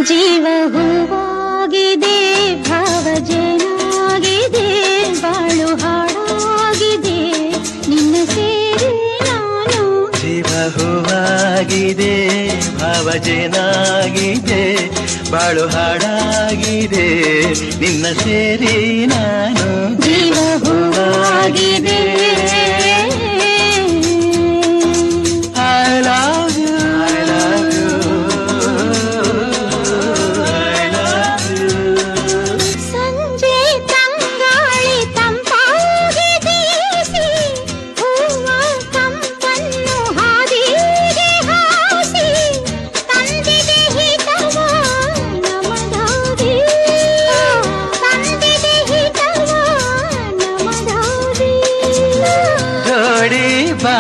ಜೀವ ಹೂವಾಗಿದೆ, ಭಾವ ಜೇನಾಗಿದೆ, ಬಾಳು ಹಾಡಾಗಿದೆ, ನಿನ್ನ ಸೇರಿ ನಾನು. ಜೀವ ಹೂವಾಗಿದೆ, ಭಾವ ಜೇನಾಗಿದೆ, ಬಾಳು ಹಾಡಾಗಿದೆ, ನಿನ್ನ ಸೇರಿ ನಾನು. ಜೀವ ಹೂವಾಗಿದೆ. I love you, I love you, I love you. ಸಂಜೆ ತಂಗಾಳಿ ತಂಪಾಗಿ ಬೀಸಿ, ಹೂವ ಕಂಪನ್ನು ಹಾದಿಗೆ ಹಾಸಿ, ತಂದಿದೆ ಹಿತವ ನಮದಾದಿ, ತಂದಿದೆ ಹಿತವ ನಮದಾದಿ. ಜೋಡಿ ಬಾ